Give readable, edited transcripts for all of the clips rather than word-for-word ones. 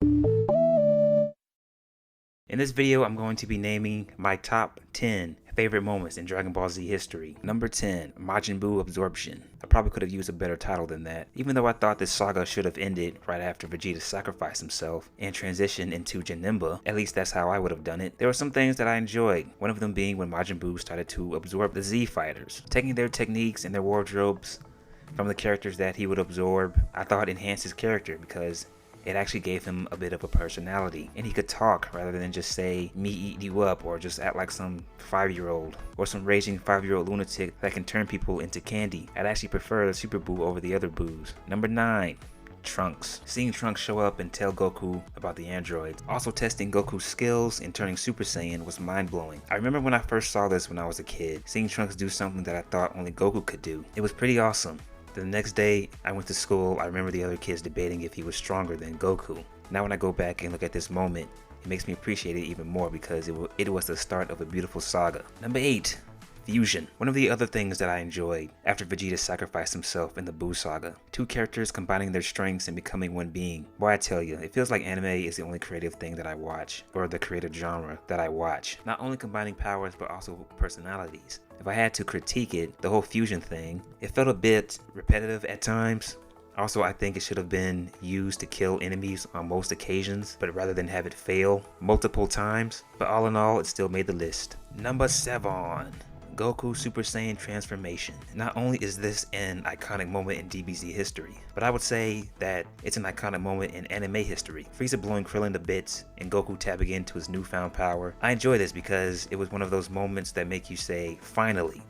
In this video, I'm going to be naming my top 10 favorite moments in Dragon Ball Z history. Number 10, Majin Buu Absorption. I probably could have used a better title than that, even though I thought this saga should have ended right after Vegeta sacrificed himself and transitioned into Janemba. At least that's how I would have done it. There were some things that I enjoyed, one of them being when Majin Buu started to absorb the Z fighters. Taking their techniques and their wardrobes from the characters that he would absorb, I thought enhanced his character because it actually gave him a bit of a personality, and he could talk rather than just say, "Me eat you up," or just act like some 5-year-old or some raging 5-year-old lunatic that can turn people into candy. I'd actually prefer the Super Buu over the other Boos. Number 9, Trunks. Seeing Trunks show up and tell Goku about the androids. Also testing Goku's skills and turning Super Saiyan was mind-blowing. I remember when I first saw this when I was a kid, seeing Trunks do something that I thought only Goku could do. It was pretty awesome. The next day I went to school, I remember the other kids debating if he was stronger than Goku. Now when I go back and look at this moment, it makes me appreciate it even more because it was the start of a beautiful saga. Number 8, Fusion. One of the other things that I enjoyed after Vegeta sacrificed himself in the Buu saga. Two characters combining their strengths and becoming one being. Boy, I tell you, it feels like anime is the only creative thing that I watch, or the creative genre that I watch. Not only combining powers, but also personalities. If I had to critique it, the whole fusion thing, it felt a bit repetitive at times. Also, I think it should have been used to kill enemies on most occasions, but rather than have it fail multiple times. But all in all, it still made the list. Number 7, Goku Super Saiyan transformation. Not only is this an iconic moment in DBZ history, but I would say that it's an iconic moment in anime history. Frieza blowing Krillin to bits and Goku tapping into his newfound power. I enjoy this because it was one of those moments that make you say, finally,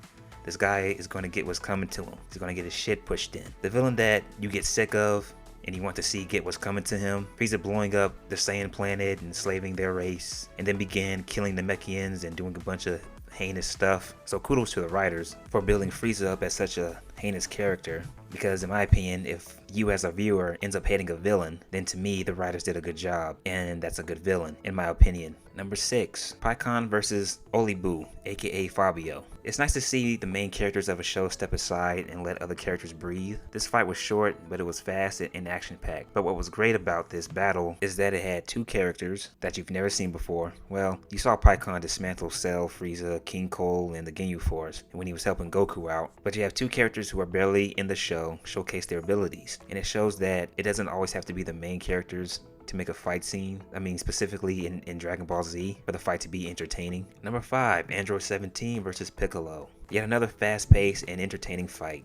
this guy is going to get what's coming to him. He's going to get his shit pushed in. The villain that you get sick of and you want to see get what's coming to him. Frieza blowing up the Saiyan planet and enslaving their race, and then began killing the Mechians and doing a bunch of heinous stuff. So kudos to the writers for building Frieza up as such a heinous character, because in my opinion, if you as a viewer ends up hating a villain, then to me the writers did a good job, and that's a good villain in my opinion. Number 6, Pycon versus Olibu, aka Fabio. It's nice to see the main characters of a show step aside and let other characters breathe. This fight was short, but it was fast and action-packed. But what was great about this battle is that it had two characters that you've never seen before. Well, you saw Pycon dismantle Cell, Frieza, King Cole, and the Ginyu Force when he was helping Goku out. But you have two characters who are barely in the show showcase their abilities. And it shows that it doesn't always have to be the main characters to make a fight scene. I mean, specifically in Dragon Ball Z, for the fight to be entertaining. Number 5, Android 17 versus Piccolo. Yet another fast-paced and entertaining fight.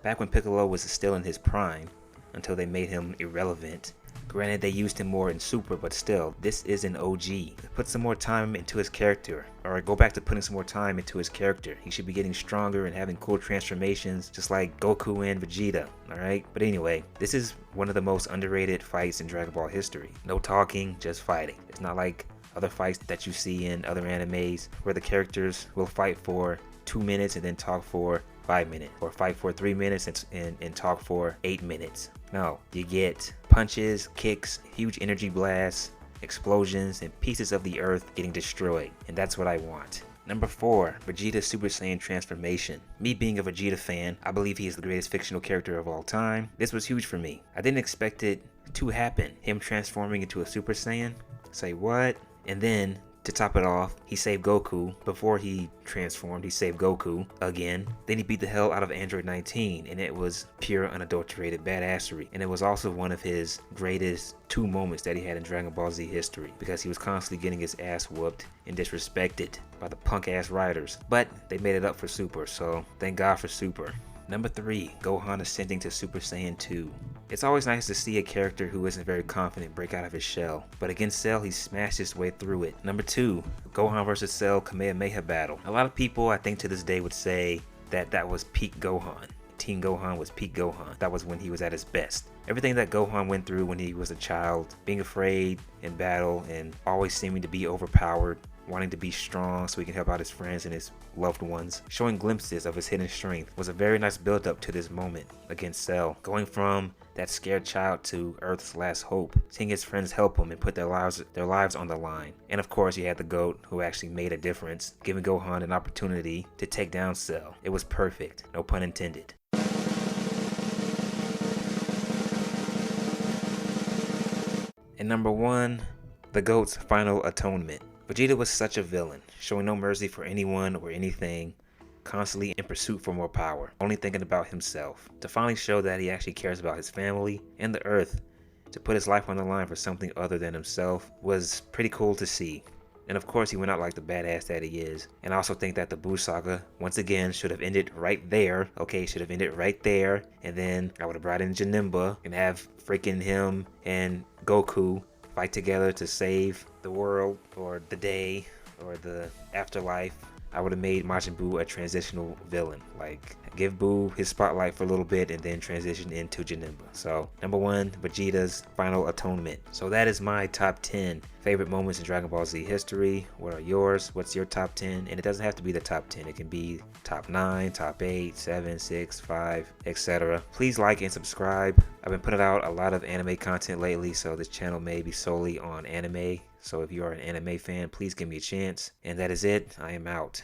Back when Piccolo was still in his prime, until they made him irrelevant. Granted, they used him more in Super, but still, this is an OG. Put some more time into his character, or go back to putting some more time into his character. He should be getting stronger and having cool transformations, just like Goku and Vegeta, alright? But anyway, this is one of the most underrated fights in Dragon Ball history. No talking, just fighting. It's not like other fights that you see in other animes, where the characters will fight for 2 minutes and then talk for 5 minutes, or fight for 3 minutes and talk for 8 minutes. No, you get punches, kicks, huge energy blasts, explosions, and pieces of the earth getting destroyed, and that's what I want. Number 4, Vegeta Super Saiyan transformation. Me being a Vegeta fan, I believe he is the greatest fictional character of all time. This was huge for me. I didn't expect it to happen. Him transforming into a Super Saiyan? Say what? And then, to top it off, he saved Goku. Before he transformed, he saved Goku again. Then he beat the hell out of Android 19, and it was pure unadulterated badassery. And it was also one of his greatest 2 moments that he had in Dragon Ball Z history, because he was constantly getting his ass whooped and disrespected by the punk ass writers. But they made it up for Super, so thank God for Super. Number 3, Gohan ascending to Super Saiyan 2. It's always nice to see a character who isn't very confident break out of his shell, but against Cell he smashed his way through it. Number 2, Gohan vs Cell Kamehameha battle. A lot of people I think to this day would say that that was peak Gohan. Teen Gohan was peak Gohan. That was when he was at his best. Everything that Gohan went through when he was a child, being afraid in battle and always seeming to be overpowered, wanting to be strong so he can help out his friends and his loved ones, showing glimpses of his hidden strength, was a very nice build up to this moment against Cell. Going from that scared child to Earth's last hope, seeing his friends help him and put their lives on the line. And of course you had the GOAT, who actually made a difference, giving Gohan an opportunity to take down Cell. It was perfect, no pun intended. And number 1, the GOAT's final atonement. Vegeta was such a villain, showing no mercy for anyone or anything, constantly in pursuit for more power, only thinking about himself. To finally show that he actually cares about his family and the Earth, to put his life on the line for something other than himself, was pretty cool to see. And of course he went out like the badass that he is. And I also think that the Buu saga, once again, should have ended right there. Okay, should have ended right there. And then I would have brought in Janemba and have freaking him and Goku fight together to save the world or the day or the afterlife. I would have made Majin Buu a transitional villain. Like, give Buu his spotlight for a little bit and then transition into Janemba. So, number 1, Vegeta's final atonement. So that is my top 10 favorite moments in Dragon Ball Z history. What are yours? What's your top 10? And it doesn't have to be the top 10. It can be top 9, top 8, 7, 6, 5, etc. Please like and subscribe. I've been putting out a lot of anime content lately, so this channel may be solely on anime. So if you are an anime fan, please give me a chance. And that is it. I am out.